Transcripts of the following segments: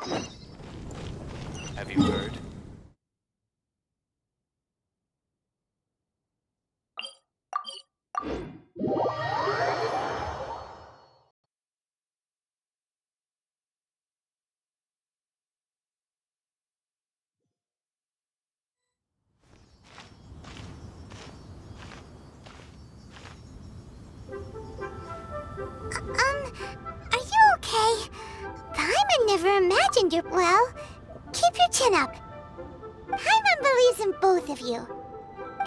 Have you heard? Are you okay? Paimon never imagined your... Well, keep your chin up. Paimon believes in both of you.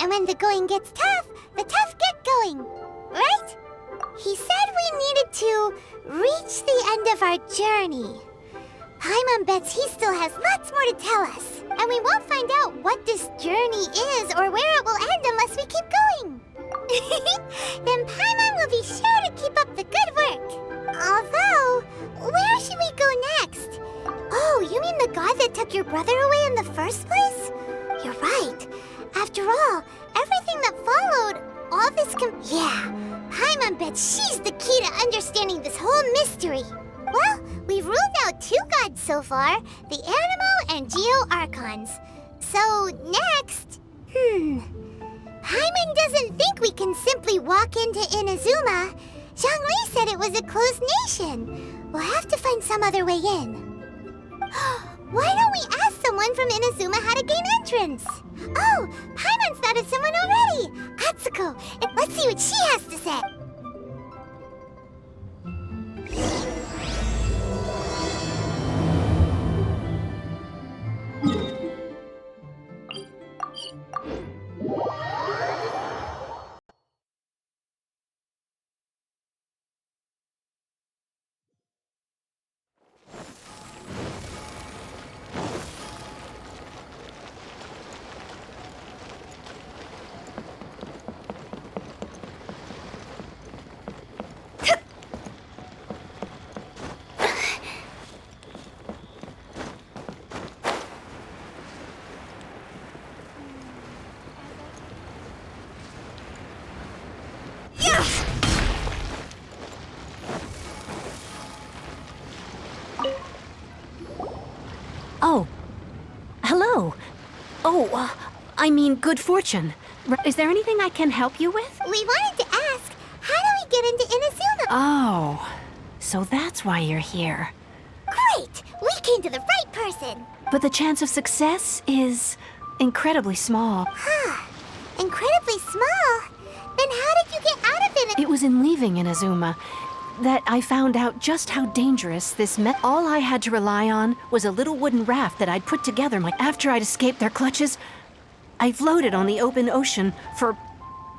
And when the going gets tough, the tough get going. Right? He said we needed to reach the end of our journey. Paimon bets he still has lots more to tell us. And we won't find out what this journey is or where it will end unless we keep going. Then Paimon will be sure to keep up the good work. Although, where should we go next? Oh, you mean the god that took your brother away in the first place? You're right. After all, everything that followed, all this Yeah, Paimon bets she's the key to understanding this whole mystery. Well, we've ruled out two gods so far, the Animo and Geo Archons. So, next... Paimon doesn't think we can simply walk into Inazuma. Zhongli said it was a closed nation. We'll have to find some other way in. Why don't we ask someone from Inazuma how to gain entrance? Oh, Paimon's thought of someone already! Atsuko, let's see what she has to say. Oh. Hello. Oh, I mean good fortune. Is there anything I can help you with? We wanted to ask, how do we get into Inazuma? Oh, so that's why you're here. Great! We came to the right person! But the chance of success is incredibly small. Huh. Incredibly small? Then how did you get out of it? It was in leaving Inazuma that I found out just how dangerous this All I had to rely on was a little wooden raft that I'd put together. After I'd escaped their clutches, I floated on the open ocean for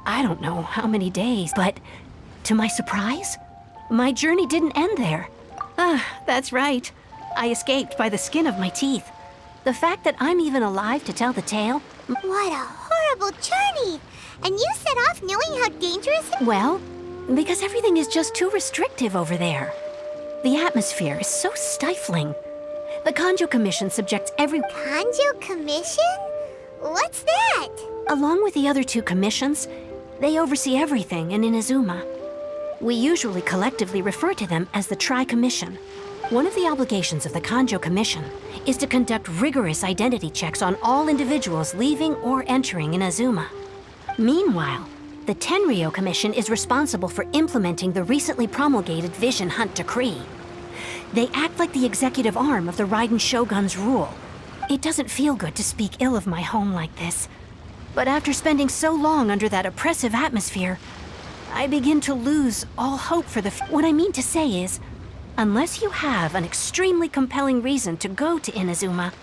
I don't know how many days. But to my surprise, my journey didn't end there. That's right. I escaped by the skin of my teeth. The fact that I'm even alive to tell the tale... What a horrible journey! And you set off knowing how dangerous it... Well, because everything is just too restrictive over there. The atmosphere is so stifling. The Kanjo Commission subjects every... Kanjo Commission? What's that? Along with the other two commissions, they oversee everything in Inazuma. We usually collectively refer to them as the Tri-Commission. One of the obligations of the Kanjo Commission is to conduct rigorous identity checks on all individuals leaving or entering Inazuma. Meanwhile, the Tenryo Commission is responsible for implementing the recently promulgated Vision Hunt Decree. They act like the executive arm of the Raiden Shogun's rule. It doesn't feel good to speak ill of my home like this, but after spending so long under that oppressive atmosphere, I begin to lose all hope for What I mean to say is, unless you have an extremely compelling reason to go to Inazuma,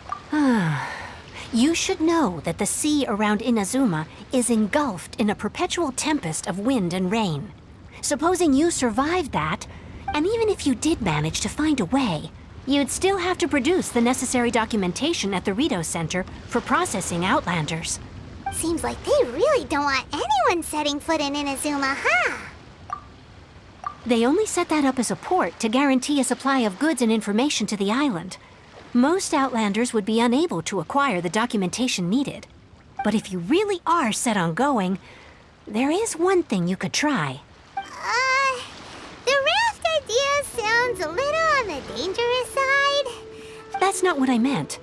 you should know that the sea around Inazuma is engulfed in a perpetual tempest of wind and rain. Supposing you survived that, and even if you did manage to find a way, you'd still have to produce the necessary documentation at the Rito Center for processing Outlanders. Seems like they really don't want anyone setting foot in Inazuma, huh? They only set that up as a port to guarantee a supply of goods and information to the island. Most Outlanders would be unable to acquire the documentation needed. But if you really are set on going, there is one thing you could try. The raft idea sounds a little on the dangerous side. That's not what I meant.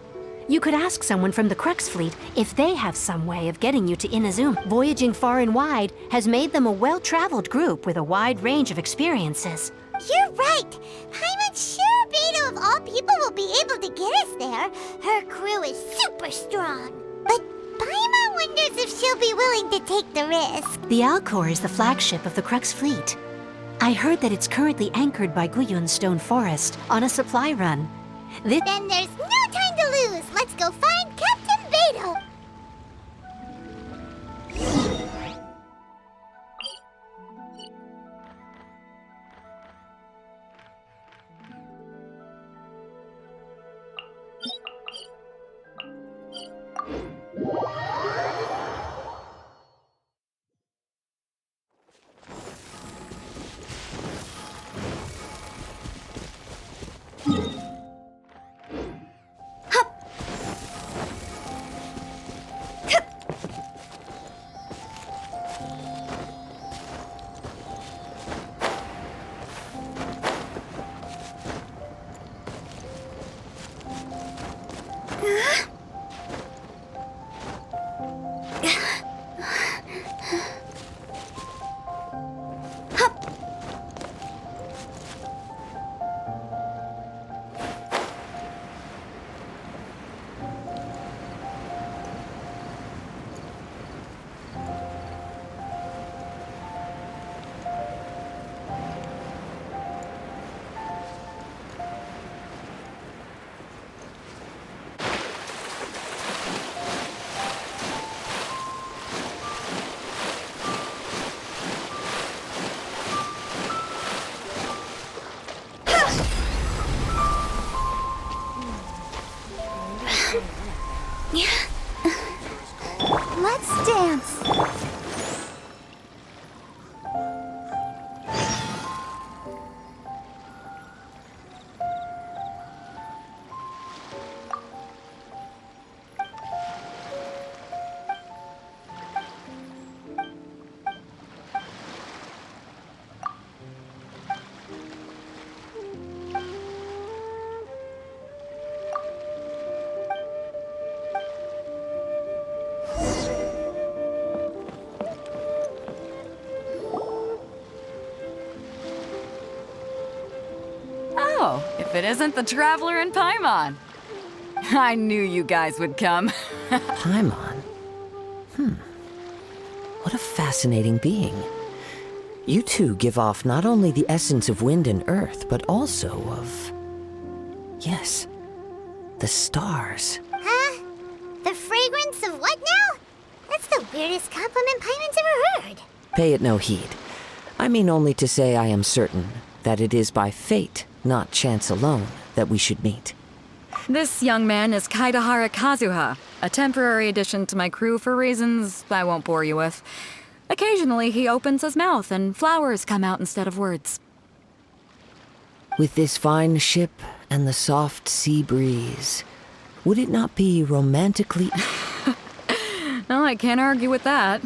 You could ask someone from the Crux fleet if they have some way of getting you to Inazuma. Voyaging far and wide has made them a well-traveled group with a wide range of experiences. You're right. Paimon's sure Beto of all people will be able to get us there. Her crew is super strong. But Paimon wonders if she'll be willing to take the risk. The Alcor is the flagship of the Crux fleet. I heard that it's currently anchored by Guyun's Stone Forest on a supply run. Then there's no time to lose. Let's go find Captain Beto. Let's dance. Oh, if it isn't the Traveler and Paimon. I knew you guys would come. Paimon? What a fascinating being. You two give off not only the essence of wind and earth, but also of... yes, the stars. Huh? The fragrance of what now? That's the weirdest compliment Paimon's ever heard. Pay it no heed. I mean only to say I am certain that it is by fate, not chance alone, that we should meet. This young man is Kaidahara Kazuha, a temporary addition to my crew for reasons I won't bore you with. Occasionally, he opens his mouth and flowers come out instead of words. With this fine ship and the soft sea breeze, would it not be romantically... Well, I can't argue with that.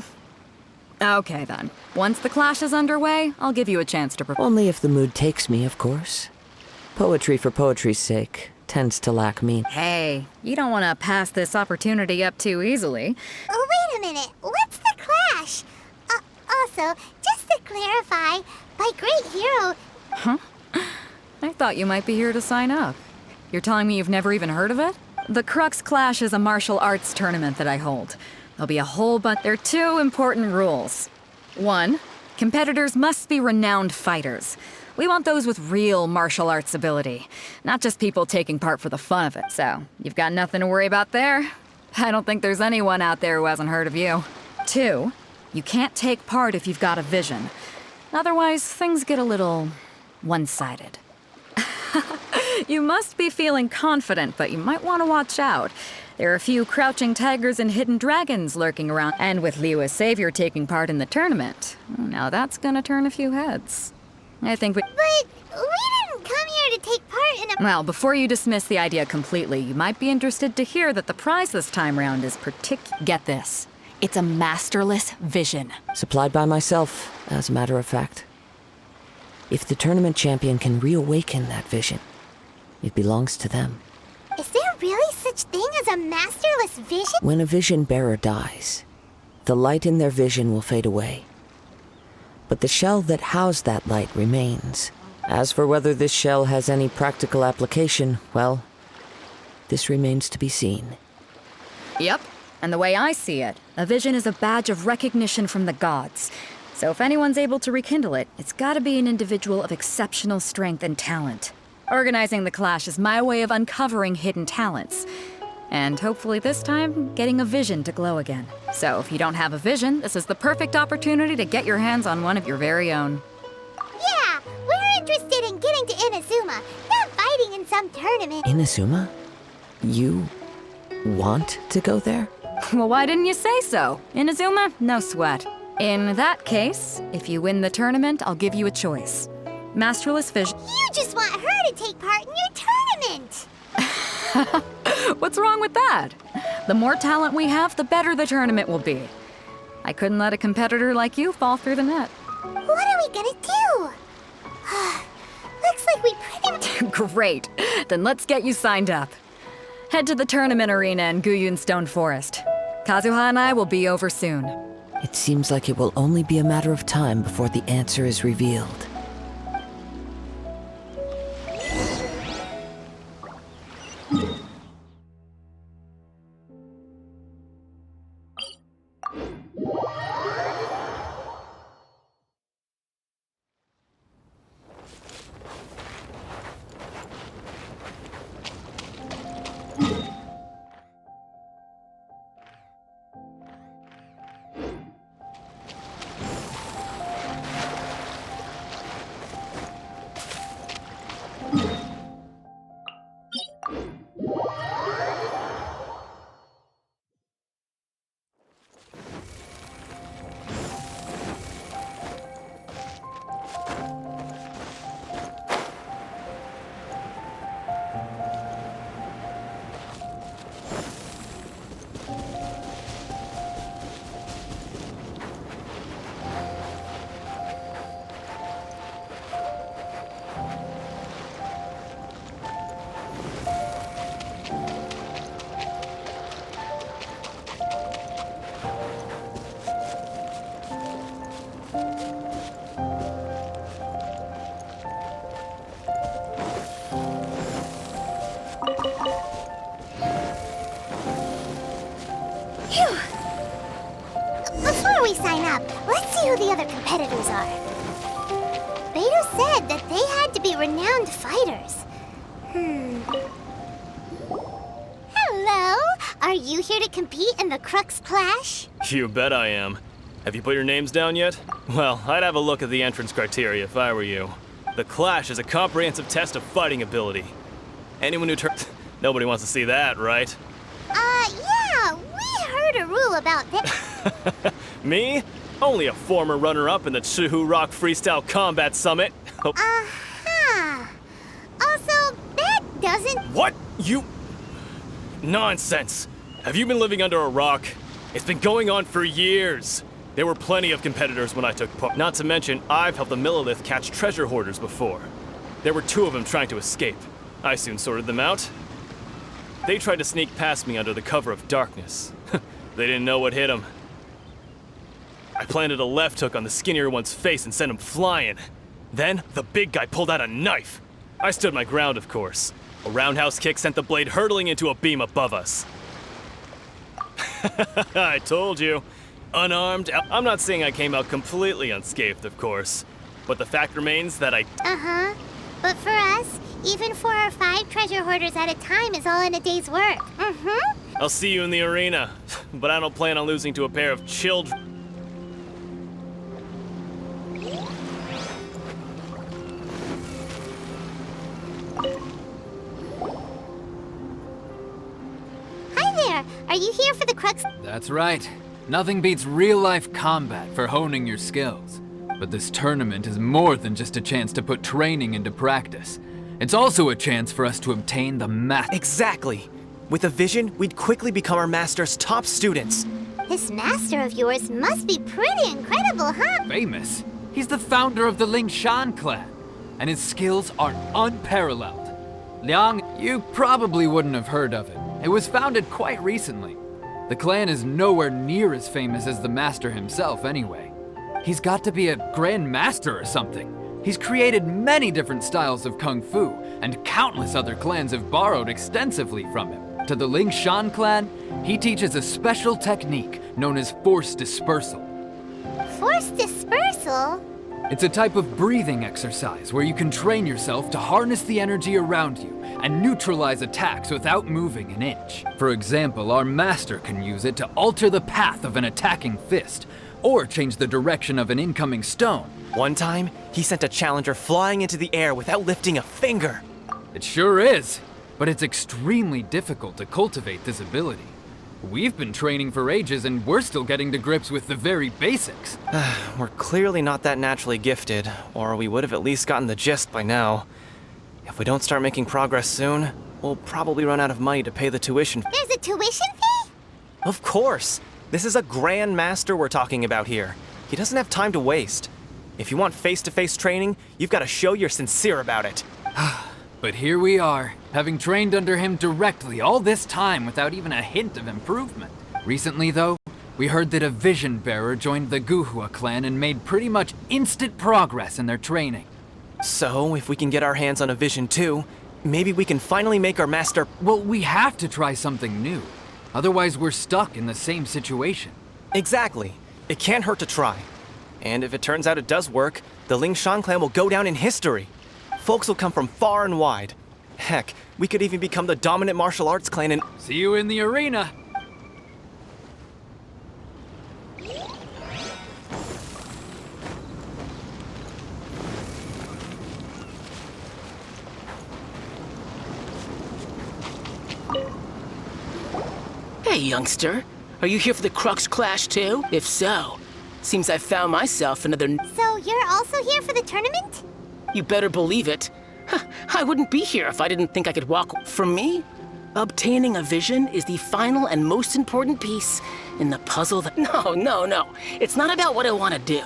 Okay, then. Once the clash is underway, I'll give you a chance to prepare. Only if the mood takes me, of course. Poetry for poetry's sake tends to lack meaning. Hey, you don't want to pass this opportunity up too easily. Oh, wait a minute. What's the clash? Also, just to clarify, by great hero... Huh? I thought you might be here to sign up. You're telling me you've never even heard of it? The Crux Clash is a martial arts tournament that I hold. There'll be a whole bunch. There are two important rules. 1, competitors must be renowned fighters. We want those with real martial arts ability, not just people taking part for the fun of it. So, you've got nothing to worry about there. I don't think there's anyone out there who hasn't heard of you. 2, you can't take part if you've got a vision. Otherwise, things get a little one-sided. You must be feeling confident, but you might want to watch out. There are a few crouching tigers and hidden dragons lurking around, and with Liu as savior taking part in the tournament, now that's gonna turn a few heads. I think But we didn't come here to take part in a... Well, before you dismiss the idea completely, you might be interested to hear that the prize this time round is Get this. It's a masterless vision. Supplied by myself, as a matter of fact. If the tournament champion can reawaken that vision, it belongs to them. Is there such thing as a masterless vision? When a vision bearer dies, the light in their vision will fade away. But the shell that housed that light remains. As for whether this shell has any practical application, well, this remains to be seen. Yep, and the way I see it, a vision is a badge of recognition from the gods. So if anyone's able to rekindle it, it's gotta be an individual of exceptional strength and talent. Organizing the clash is my way of uncovering hidden talents. And hopefully this time, getting a vision to glow again. So if you don't have a vision, this is the perfect opportunity to get your hands on one of your very own. Yeah, we're interested in getting to Inazuma, not fighting in some tournament. Inazuma? You want to go there? Well, why didn't you say so? Inazuma, no sweat. In that case, if you win the tournament, I'll give you a choice. Masterless vision. You just want her to take part in your tournament! What's wrong with that? The more talent we have, the better the tournament will be. I couldn't let a competitor like you fall through the net. What are we gonna do? Looks like we pretty much... Great. Then let's get you signed up. Head to the tournament arena in Guyun Stone Forest. Kazuha and I will be over soon. It seems like it will only be a matter of time before the answer is revealed. Before we sign up, let's see who the other competitors are. Beto said that they had to be renowned fighters. Hello? Are you here to compete in the Crux Clash? You bet I am. Have you put your names down yet? Well, I'd have a look at the entrance criteria if I were you. The Clash is a comprehensive test of fighting ability. Anyone who turns... Nobody wants to see that, right? Yeah, we heard a rule about that. Me? Only a former runner-up in the Chihu Rock Freestyle Combat Summit. Also, that doesn't... What? You... Nonsense. Have you been living under a rock? It's been going on for years. There were plenty of competitors when I took part. Not to mention, I've helped the Millilith catch treasure hoarders before. There were 2 of them trying to escape. I soon sorted them out. They tried to sneak past me under the cover of darkness. They didn't know what hit them. I planted a left hook on the skinnier one's face and sent him flying. Then, the big guy pulled out a knife. I stood my ground, of course. A roundhouse kick sent the blade hurtling into a beam above us. I told you. Unarmed. I'm not saying I came out completely unscathed, of course. But the fact remains that I... But for us, even 4 or 5 treasure hoarders at a time is all in a day's work. I'll see you in the arena. But I don't plan on losing to a pair of children. Hi there. Are you here for the Crux? That's right. Nothing beats real-life combat for honing your skills. But this tournament is more than just a chance to put training into practice. It's also a chance for us to obtain the math. Exactly. With a vision, we'd quickly become our master's top students. This master of yours must be pretty incredible, huh? Famous. He's the founder of the Lingshan clan, and his skills are unparalleled. Liang, you probably wouldn't have heard of it. It was founded quite recently. The clan is nowhere near as famous as the master himself anyway. He's got to be a grand master or something. He's created many different styles of kung fu, and countless other clans have borrowed extensively from him. To the Ling Shan clan, he teaches a special technique known as force dispersal. Force dispersal? It's a type of breathing exercise where you can train yourself to harness the energy around you and neutralize attacks without moving an inch. For example, our master can use it to alter the path of an attacking fist, or change the direction of an incoming stone. One time, he sent a challenger flying into the air without lifting a finger. It sure is, but it's extremely difficult to cultivate this ability. We've been training for ages and we're still getting to grips with the very basics. We're clearly not that naturally gifted, or we would have at least gotten the gist by now. If we don't start making progress soon, we'll probably run out of money to pay the tuition. There's a tuition fee? Of course! This is a grand master we're talking about here. He doesn't have time to waste. If you want face-to-face training, you've got to show you're sincere about it. But here we are, having trained under him directly all this time without even a hint of improvement. Recently, though, we heard that a vision bearer joined the Guhua clan and made pretty much instant progress in their training. So, if we can get our hands on a vision too, maybe we can finally make our master... Well, we have to try something new. Otherwise, we're stuck in the same situation. Exactly. It can't hurt to try. And if it turns out it does work, the Ling Shan clan will go down in history. Folks will come from far and wide. Heck, we could even become the dominant martial arts clan in... See you in the arena! Hey, youngster. Are you here for the Crux Clash too? If so, seems I found myself another... So you're also here for the tournament? You better believe it. I wouldn't be here if I didn't think I could walk... For me, obtaining a vision is the final and most important piece in the puzzle that... No. It's not about what I want to do.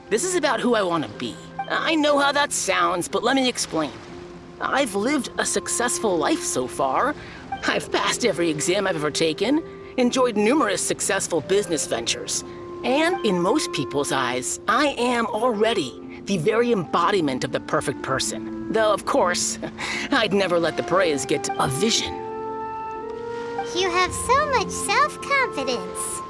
This is about who I want to be. I know how that sounds, but let me explain. I've lived a successful life so far. I've passed every exam I've ever taken, enjoyed numerous successful business ventures, and in most people's eyes, I am already the very embodiment of the perfect person. Though, of course, I'd never let the praise get to a vision. You have so much self-confidence.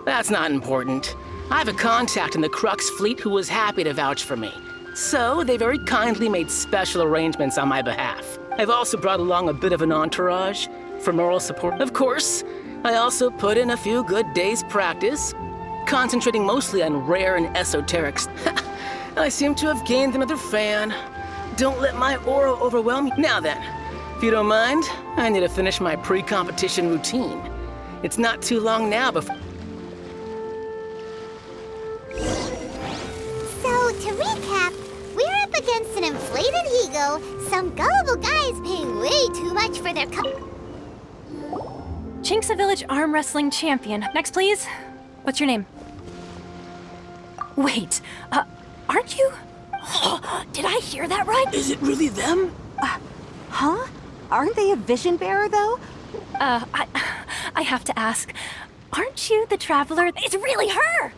That's not important. I have a contact in the Crux fleet who was happy to vouch for me. So they very kindly made special arrangements on my behalf. I've also brought along a bit of an entourage for moral support. Of course, I also put in a few good days' practice, concentrating mostly on rare and esoterics. I seem to have gained another fan. Don't let my aura overwhelm you. Now then, if you don't mind, I need to finish my pre-competition routine. It's not too long now before... So, to recap, we're up against an inflated ego, some gullible guys paying way too much for their Chinksa Village Arm Wrestling Champion. Next, please. What's your name? Wait, aren't you? Did I hear that right? Is it really them? Huh? Aren't they a vision bearer, though? I have to ask. Aren't you the traveler? It's really her!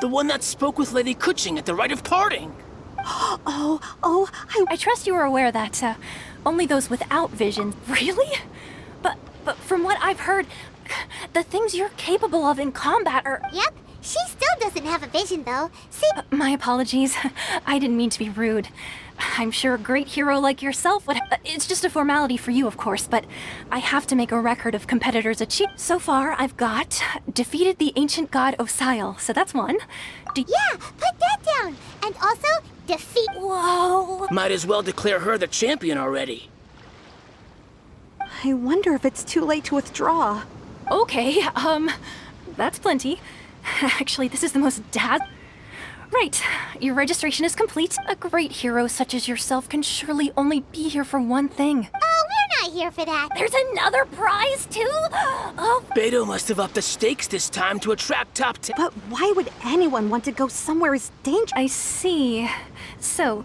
The one that spoke with Lady Kuching at the rite of parting. I trust you are aware that, only those without vision... Really? But from what I've heard, the things you're capable of in combat are... Yep, she still doesn't have a vision, though. See... my apologies. I didn't mean to be rude. I'm sure a great hero like yourself would... It's just a formality for you, of course, but I have to make a record of competitors' achievements. So far, I've got... defeated the ancient god Osile, so that's one. Yeah, put that down! And also, defeat... Whoa! Might as well declare her the champion already. I wonder if it's too late to withdraw. Okay, that's plenty. Actually, this is the most Right, your registration is complete. A great hero such as yourself can surely only be here for one thing. Oh, we're not here for that. There's another prize, too? Oh. Beto must have upped the stakes this time to attract top 10. But why would anyone want to go somewhere as dangerous? I see. So,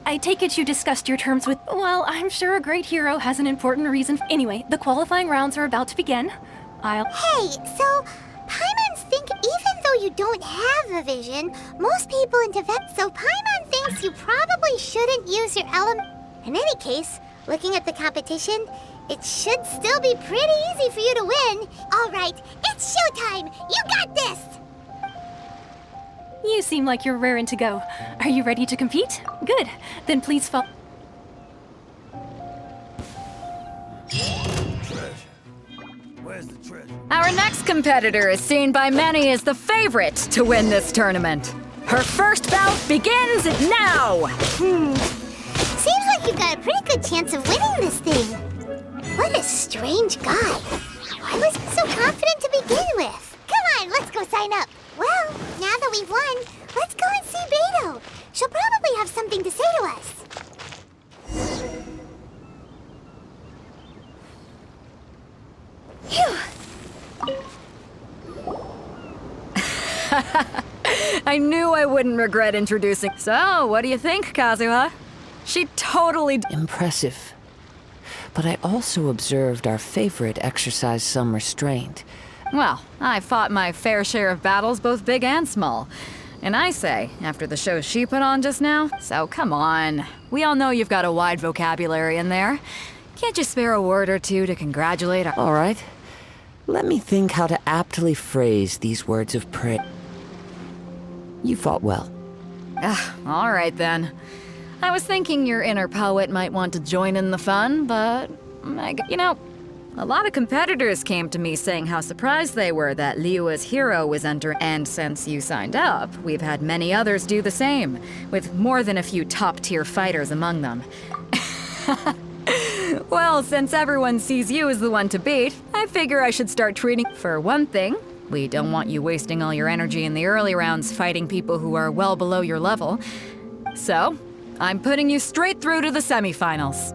I take it you discussed your terms with... Well, I'm sure a great hero has an important reason. Anyway, the qualifying rounds are about to begin. Hey, so Paimons think even though you don't have a vision, most people in Tibet, so Paimon thinks you probably shouldn't use your element. In any case, looking at the competition, it should still be pretty easy for you to win. All right, it's showtime. You got this. You seem like you're raring to go. Are you ready to compete? Good. Then please follow. Our next competitor is seen by many as the favorite to win this tournament. Her first bout begins now! Seems like you've got a pretty good chance of winning this thing. What a strange guy. Why was he so confident to begin with? Come on, let's go sign up. Well, now that we've won, let's go and see Beto. She'll probably have something to say to us. Phew. I knew I wouldn't regret introducing. So, what do you think, Kazuha? She totally. Impressive. But I also observed our favorite exercise some restraint. Well, I fought my fair share of battles, both big and small. And I say, after the show she put on just now, so come on. We all know you've got a wide vocabulary in there. Can't you spare a word or two to congratulate our... All right. Let me think how to aptly phrase these words of praise. You fought well. All right then. I was thinking your inner poet might want to join in the fun, but... You know, a lot of competitors came to me saying how surprised they were that Liyue's hero was entering, and since you signed up, we've had many others do the same, with more than a few top-tier fighters among them. Well, since everyone sees you as the one to beat, I figure I should start treating... For one thing, we don't want you wasting all your energy in the early rounds fighting people who are well below your level. So, I'm putting you straight through to the semifinals.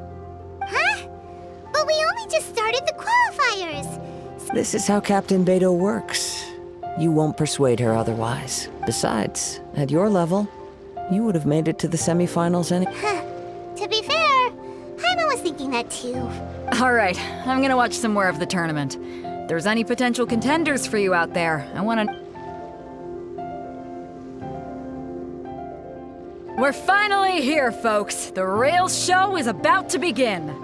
Huh? But we only just started the qualifiers. This is how Captain Beto works. You won't persuade her otherwise. Besides, at your level, you would have made it to the semifinals any... To be fair, Paimon was thinking that too. All right, I'm gonna watch some more of the tournament. If there's any potential contenders for you out there, I wanna... We're finally here, folks. The real show is about to begin.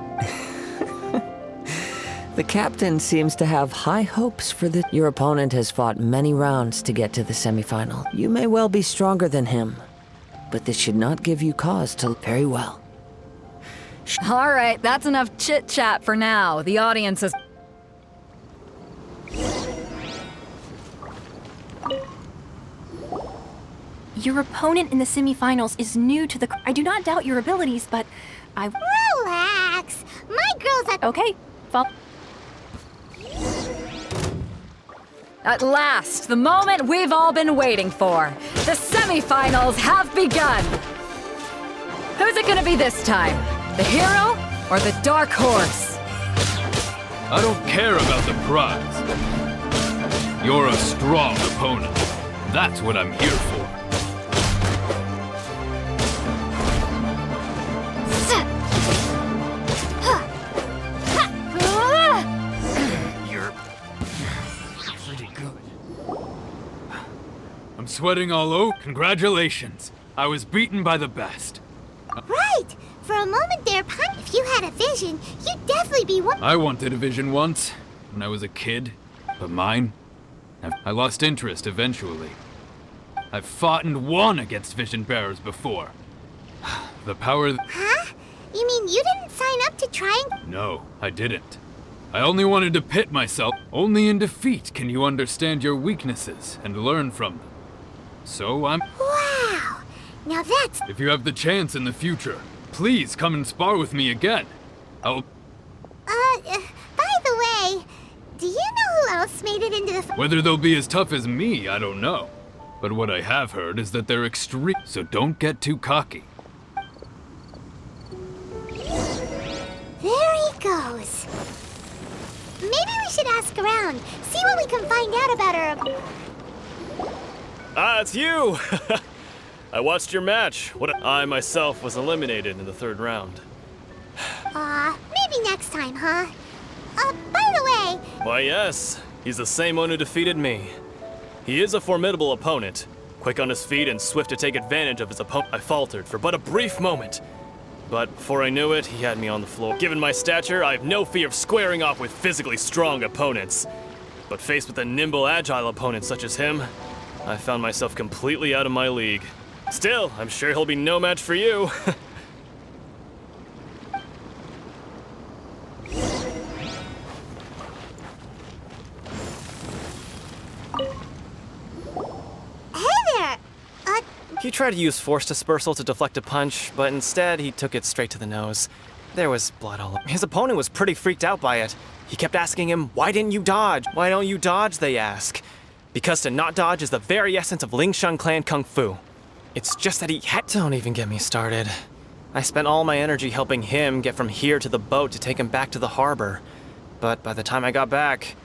The captain seems to have high hopes for the... Your opponent has fought many rounds to get to the semifinal. You may well be stronger than him, but this should not give you cause to... Very well. All right, that's enough chit-chat for now. The audience is... Your opponent in the semifinals is new to the... I do not doubt your abilities, but Relax. My girl's at... Okay, At last, the moment we've all been waiting for. The semifinals have begun. Who's it gonna be this time? The hero or the dark horse? I don't care about the prize. You're a strong opponent. That's what I'm here for. I'm sweating all over. Congratulations. I was beaten by the best. Right. For a moment there, Paimon, if you had a vision, you'd definitely be one... I wanted a vision once, when I was a kid, but mine? I lost interest eventually. I've fought and won against vision bearers before. The power... Huh? You mean you didn't sign up to try and... No, I didn't. I only wanted to pit myself. Only in defeat can you understand your weaknesses and learn from them. So I'm... Wow! Now that's... If you have the chance in the future, please come and spar with me again. I'll... by the way, do you know who else made it into the... Whether they'll be as tough as me, I don't know. But what I have heard is that they're extreme, so don't get too cocky. There he goes. Maybe we should ask around, see what we can find out about her... It's you! I watched your match. I myself was eliminated in the 3rd round. Maybe next time, huh? By the way... Why, yes. He's the same one who defeated me. He is a formidable opponent. Quick on his feet and swift to take advantage of his opponent. I faltered for but a brief moment. But before I knew it, he had me on the floor. Given my stature, I have no fear of squaring off with physically strong opponents. But faced with a nimble, agile opponent such as him, I found myself completely out of my league. Still, I'm sure he'll be no match for you. He tried to use force dispersal to deflect a punch, but instead he took it straight to the nose. There was blood all over. His opponent was pretty freaked out by it. He kept asking him, "Why didn't you dodge? Why don't you dodge?" they ask. Because to not dodge is the very essence of Lingshan clan kung fu. It's just that he had... Don't even get me started. I spent all my energy helping him get from here to the boat to take him back to the harbor. But by the time I got back,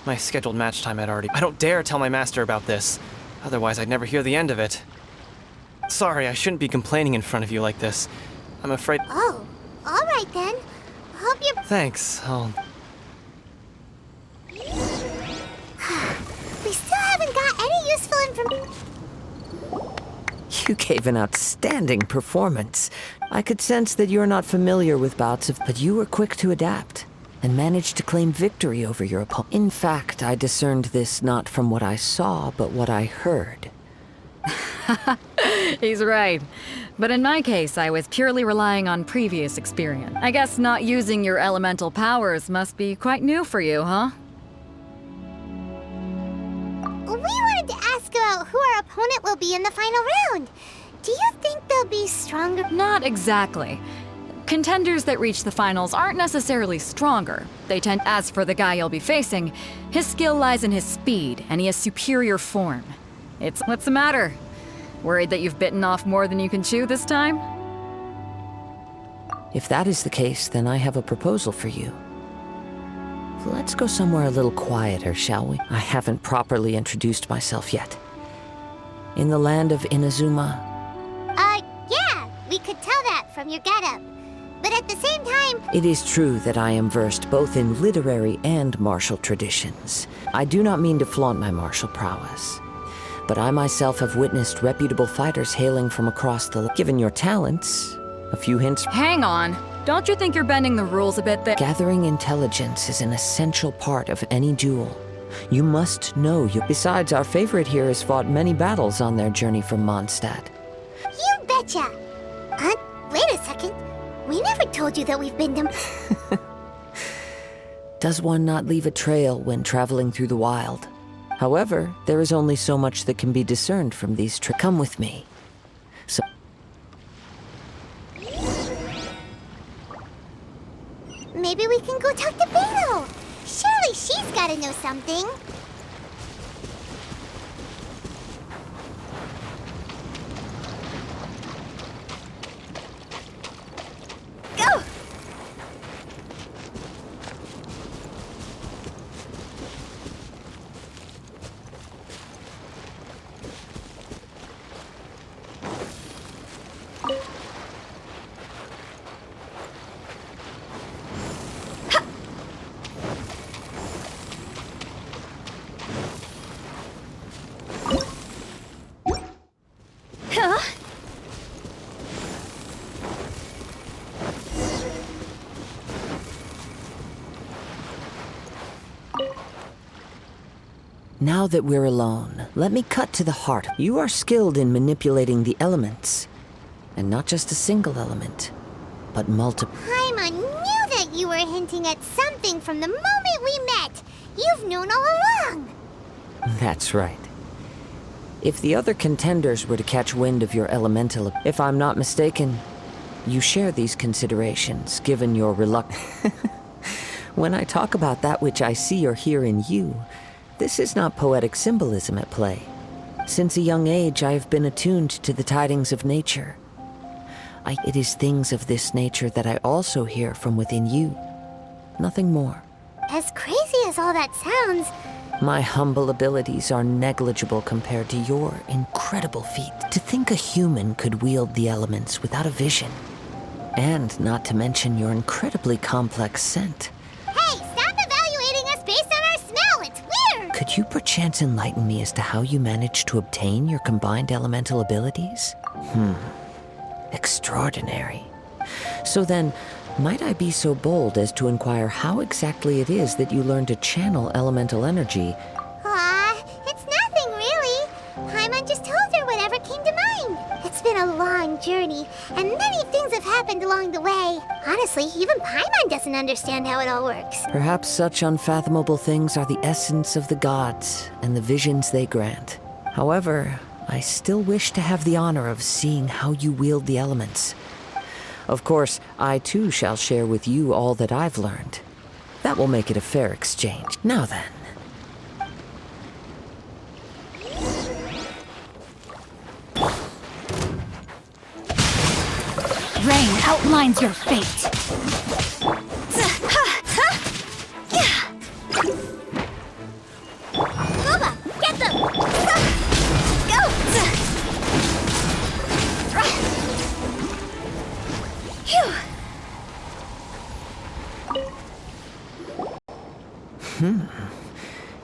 my scheduled match time had already... I don't dare tell my master about this. Otherwise I'd never hear the end of it. Sorry, I shouldn't be complaining in front of you like this. I'm afraid... Oh, all right then. Hope you... Thanks, We still haven't got any useful information. You gave an outstanding performance. I could sense that you're not familiar with bouts of... But you were quick to adapt and managed to claim victory over your opponent. In fact, I discerned this not from what I saw, but what I heard. He's right. But in my case, I was purely relying on previous experience. I guess not using your elemental powers must be quite new for you, huh? We wanted to ask about who our opponent will be in the final round. Do you think they'll be stronger? Not exactly. Contenders that reach the finals aren't necessarily stronger. They tend... As for the guy you'll be facing, his skill lies in his speed, and he has superior form. It's... What's the matter? Worried that you've bitten off more than you can chew this time? If that is the case, then I have a proposal for you. Let's go somewhere a little quieter, shall we? I haven't properly introduced myself yet. In the land of Inazuma... Yeah, we could tell that from your getup. But at the same time... It is true that I am versed both in literary and martial traditions. I do not mean to flaunt my martial prowess. But I myself have witnessed reputable fighters hailing from across the... Given your talents, a few hints... Hang on. Don't you think you're bending the rules a bit there? Gathering intelligence is an essential part of any duel. You must know you... Besides, our favorite here has fought many battles on their journey from Mondstadt. You betcha! Wait a second. We never told you that we've been to... Does one not leave a trail when traveling through the wild? However, there is only so much that can be discerned from these Come with me. So... Maybe we can go talk to Beto. Surely she's gotta know something. Go! Now that we're alone, let me cut to the heart. You are skilled in manipulating the elements. And not just a single element, but multiple. Paimon knew that you were hinting at something from the moment we met. You've known all along. That's right. If the other contenders were to catch wind of your elemental... If I'm not mistaken, you share these considerations, given your reluctance. When I talk about that which I see or hear in you, this is not poetic symbolism at play. Since a young age, I have been attuned to the tidings of nature. It is things of this nature that I also hear from within you. Nothing more. As crazy as all that sounds, My humble abilities are negligible compared to your incredible feat. To think a human could wield the elements without a vision. And not to mention your incredibly complex scent. Hey, stop evaluating us based on our smell! It's weird! Could you perchance enlighten me as to how you managed to obtain your combined elemental abilities? Extraordinary. So then, might I be so bold as to inquire how exactly it is that you learned to channel elemental energy? It's nothing really. Paimon just told her whatever came to mind. It's been a long journey, and many things have happened along the way. Honestly, even Paimon doesn't understand how it all works. Perhaps such unfathomable things are the essence of the gods and the visions they grant. However, I still wish to have the honor of seeing how you wield the elements. Of course, I too shall share with you all that I've learned. That will make it a fair exchange. Now then. Rain outlines your fate. Booba, get them! Go!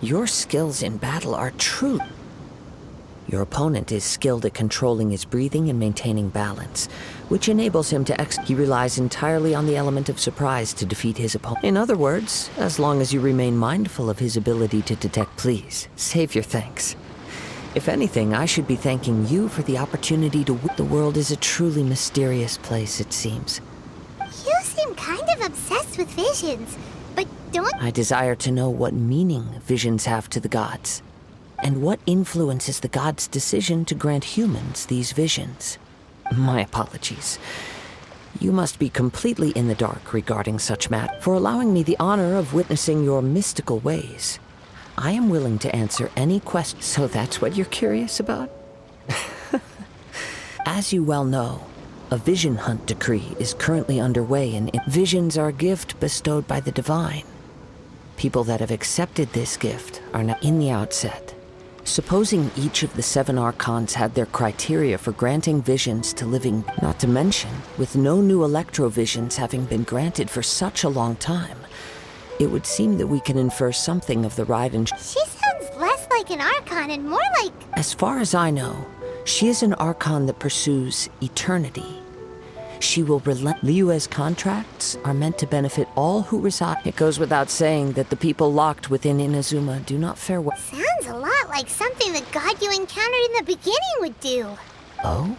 Your skills in battle are true. Your opponent is skilled at controlling his breathing and maintaining balance, which enables him to He relies entirely on the element of surprise to defeat his opponent. In other words, as long as you remain mindful of his ability to detect, please, save your thanks. If anything, I should be thanking you for the opportunity to The world is a truly mysterious place, it seems. You seem kind of obsessed with visions, but don't... I desire to know what meaning visions have to the gods, and what influences the gods' decision to grant humans these visions. My apologies. You must be completely in the dark regarding such matters. For allowing me the honor of witnessing your mystical ways, I am willing to answer any question. So that's what you're curious about? As you well know, a vision hunt decree is currently underway, and visions are a gift bestowed by the divine. People that have accepted this gift are now in the outset. Supposing each of the 7 archons had their criteria for granting visions to living, not to mention, with no new electrovisions having been granted for such a long time, it would seem that we can infer something of the ride and... She sounds less like an archon and more like... As far as I know, she is an archon that pursues eternity. She will relent. Liyue's contracts are meant to benefit all who reside. It goes without saying that the people locked within Inazuma do not fare well. Sounds a lot like something the god you encountered in the beginning would do. Oh?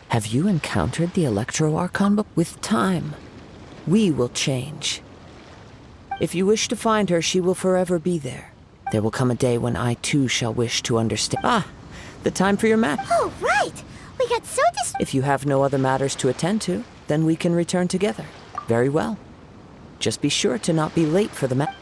Have you encountered the Electro Archon? But with time, we will change. If you wish to find her, she will forever be there. There will come a day when I too shall wish to understand. Ah, the time for your match. Oh, right! We got so If you have no other matters to attend to, then we can return together. Very well. Just be sure to not be late for the match.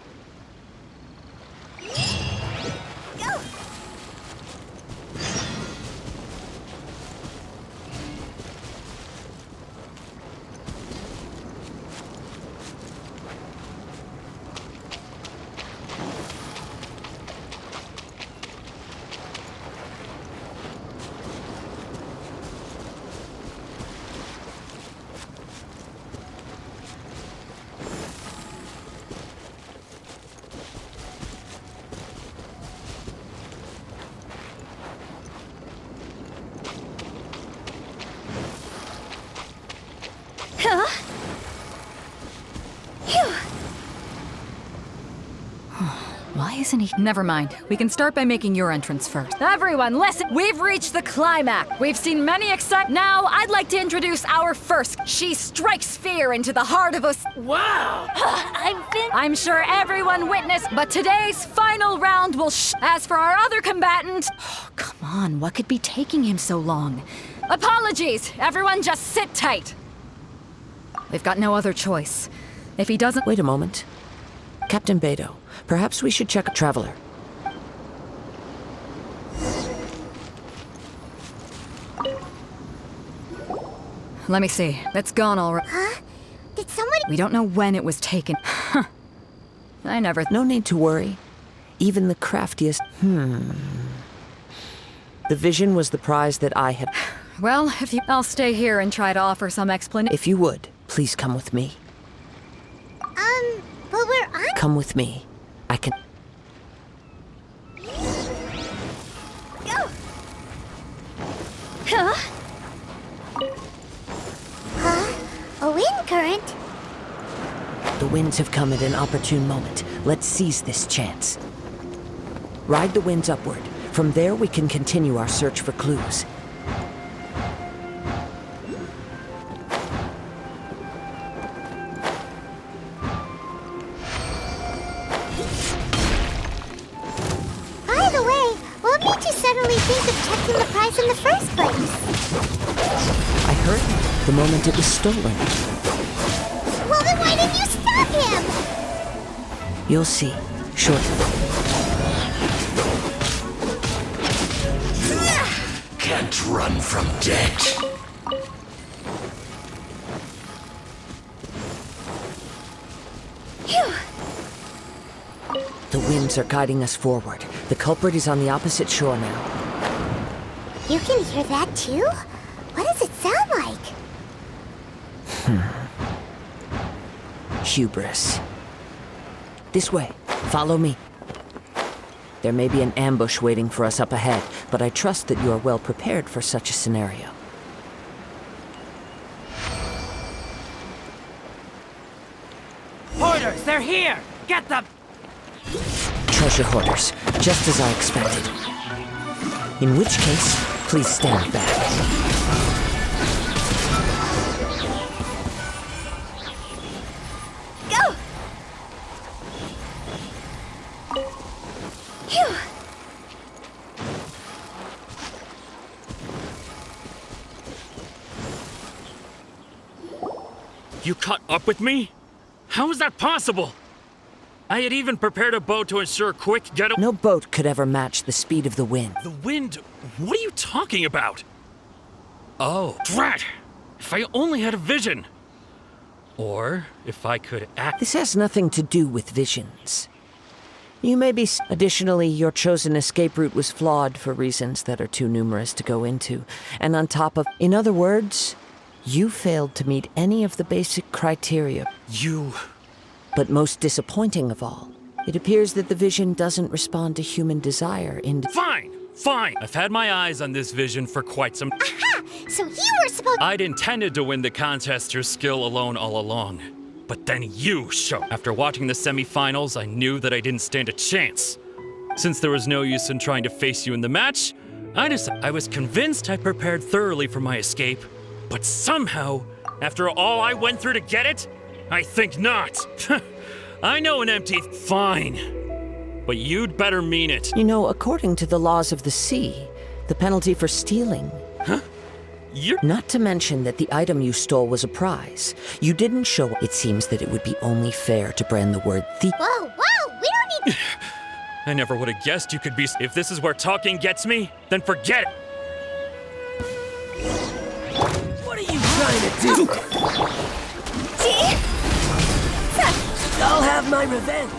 Why isn't he? Never mind. We can start by making your entrance first. Everyone, listen! We've reached the climax. We've seen many Now, I'd like to introduce our first. She strikes fear into the heart of us. Wow! I'm sure everyone witnessed, but today's final round will As for our other combatant... Oh, come on, what could be taking him so long? Apologies! Everyone just sit tight. We've got no other choice. If he doesn't... Wait a moment. Captain Beidou, perhaps we should check a traveler. Let me see. It's gone all right. Huh? Did somebody... We don't know when it was taken. I never... No need to worry. even the craftiest. The vision was the prize that I had. Well, I'll stay here and try to offer some explanation. If you would, please come with me. But we're on. Come with me. I can. Go. Huh? A wind current? The winds have come at an opportune moment. Let's seize this chance. Ride the winds upward. From there, we can continue our search for clues. By the way, what made you suddenly think of checking the prize in the first place? I heard it the moment it was stolen. Well, then why didn't you stop him? You'll see, shortly. Can't run from death. Phew. The winds are guiding us forward. The culprit is on the opposite shore now. You can hear that too? What does it sound like? Hubris. This way. Follow me. There may be an ambush waiting for us up ahead, but I trust that you are well prepared for such a scenario. Hoarders, they're here! Get them! Treasure hoarders, just as I expected. In which case, please stand back. Go! Phew. You caught up with me? How is that possible? I had even prepared a boat to ensure quick getaway. No boat could ever match the speed of the wind. The wind? What are you talking about? Oh, drat! If I only had a vision. Or if I could act. This has nothing to do with visions. You may be. Additionally, your chosen escape route was flawed for reasons that are too numerous to go into. And on top of. In other words, you failed to meet any of the basic criteria. You. But most disappointing of all, it appears that the vision doesn't respond to human desire in. Fine! Fine! I've had my eyes on this vision for quite some. Aha! So you were supposed. I'd intended to win the contest through skill alone all along. But then you showed. After watching the semifinals, I knew that I didn't stand a chance. Since there was no use in trying to face you in the match, I was convinced I prepared thoroughly for my escape. But somehow, after all I went through to get it, I think not. I know an empty. Fine. But you'd better mean it. You know, according to the laws of the sea, the penalty for stealing. Huh? You're. Not to mention that the item you stole was a prize. You didn't show. It seems that it would be only fair to brand the word thief. Whoa, whoa! We don't need. I never would have guessed you could be. If this is where talking gets me, then forget it. What are you trying to do? See? I'll have my revenge.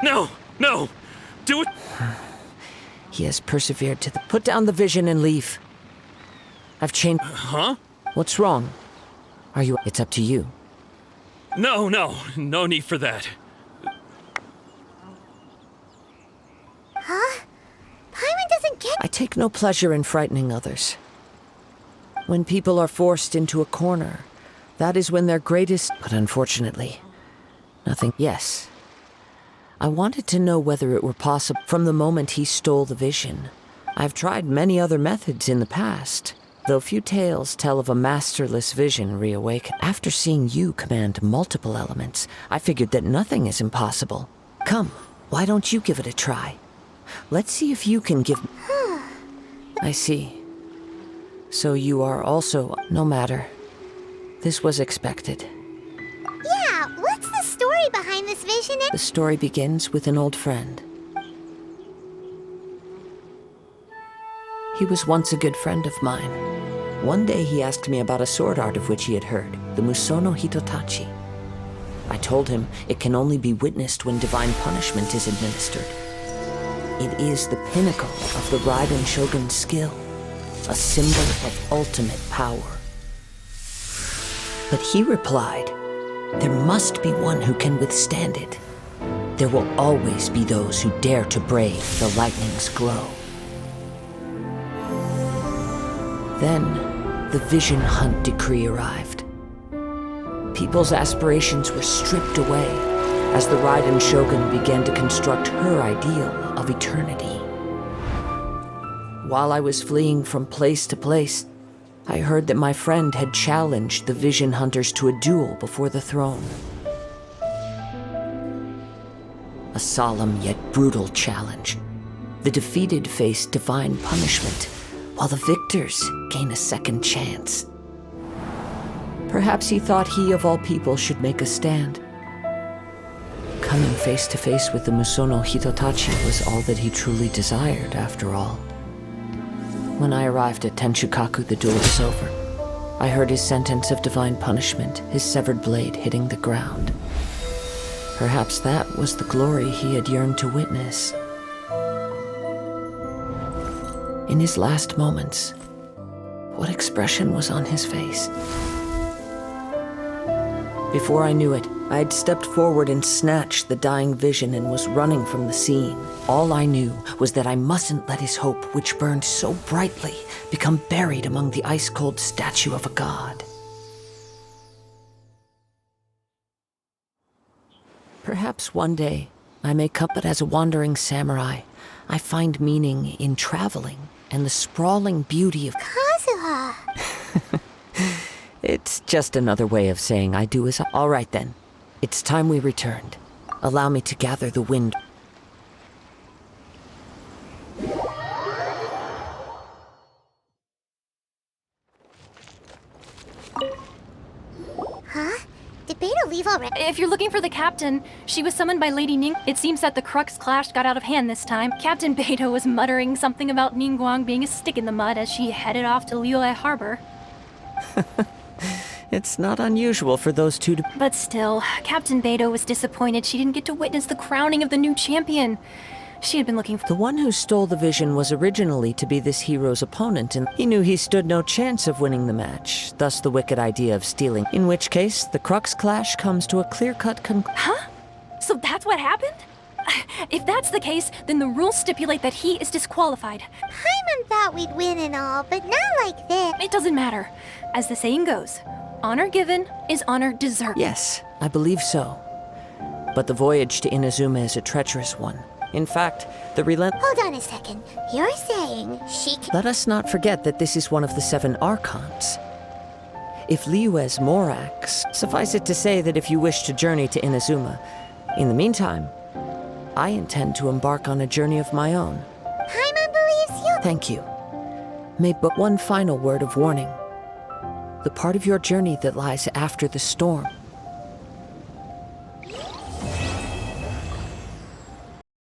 No, no, do it. He has persevered to the. Put down the vision and leave. I've changed. Huh? What's wrong? Are you. It's up to you. No need for that. Huh? Paimon doesn't get. I take no pleasure in frightening others. When people are forced into a corner, that is when their greatest. But unfortunately, nothing. Yes. I wanted to know whether it were possible from the moment he stole the vision. I've tried many other methods in the past, though few tales tell of a masterless vision reawaken. After seeing you command multiple elements, I figured that nothing is impossible. Come, why don't you give it a try? Let's see if you can give. I see. So you are also. No matter. This was expected. Yeah, what's the story behind this vision? The story begins with an old friend. He was once a good friend of mine. One day he asked me about a sword art of which he had heard, the Musono Hitotachi. I told him it can only be witnessed when divine punishment is administered. It is the pinnacle of the Raiden Shogun's skill, a symbol of ultimate power. But he replied, there must be one who can withstand it. There will always be those who dare to brave the lightning's glow. Then, the Vision Hunt decree arrived. People's aspirations were stripped away as the Raiden Shogun began to construct her ideal of eternity. While I was fleeing from place to place, I heard that my friend had challenged the Vision Hunters to a duel before the throne. A solemn yet brutal challenge. The defeated face divine punishment, while the victors gain a second chance. Perhaps he thought he of all people should make a stand. Coming face to face with the Musono Hitotachi was all that he truly desired, after all. When I arrived at Tenshukaku, the duel was over. I heard his sentence of divine punishment, his severed blade hitting the ground. Perhaps that was the glory he had yearned to witness. In his last moments, what expression was on his face? Before I knew it, I had stepped forward and snatched the dying vision and was running from the scene. All I knew was that I mustn't let his hope, which burned so brightly, become buried among the ice-cold statue of a god. Perhaps one day I may come, but as a wandering samurai, I find meaning in traveling and the sprawling beauty of Kazuha! It's just another way of saying I do as I... All right then. It's time we returned. Allow me to gather the wind. Huh? Did Beta leave already? If you're looking for the captain, she was summoned by Lady Ning. It seems that the Crux clash got out of hand this time. Captain Beto was muttering something about Ningguang being a stick in the mud as she headed off to Liyue Harbor. It's not unusual for those two to... But still, Captain Beto was disappointed she didn't get to witness the crowning of the new champion. She had been looking for... The one who stole the vision was originally to be this hero's opponent, and he knew he stood no chance of winning the match, thus the wicked idea of stealing. In which case, the Crux clash comes to a clear-cut conclusion. Huh? So that's what happened? If that's the case, then the rules stipulate that he is disqualified. Paimon thought we'd win and all, but not like this. It doesn't matter. As the saying goes, honor given is honor deserved. Yes, I believe so. But the voyage to Inazuma is a treacherous one. In fact, the Hold on a second. You're saying she can... Let us not forget that this is one of the 7 Archons. If Liyue's Morax, suffice it to say that if you wish to journey to Inazuma, in the meantime, I intend to embark on a journey of my own. Paimon believes you. Thank you. May but one final word of warning. The part of your journey that lies after the storm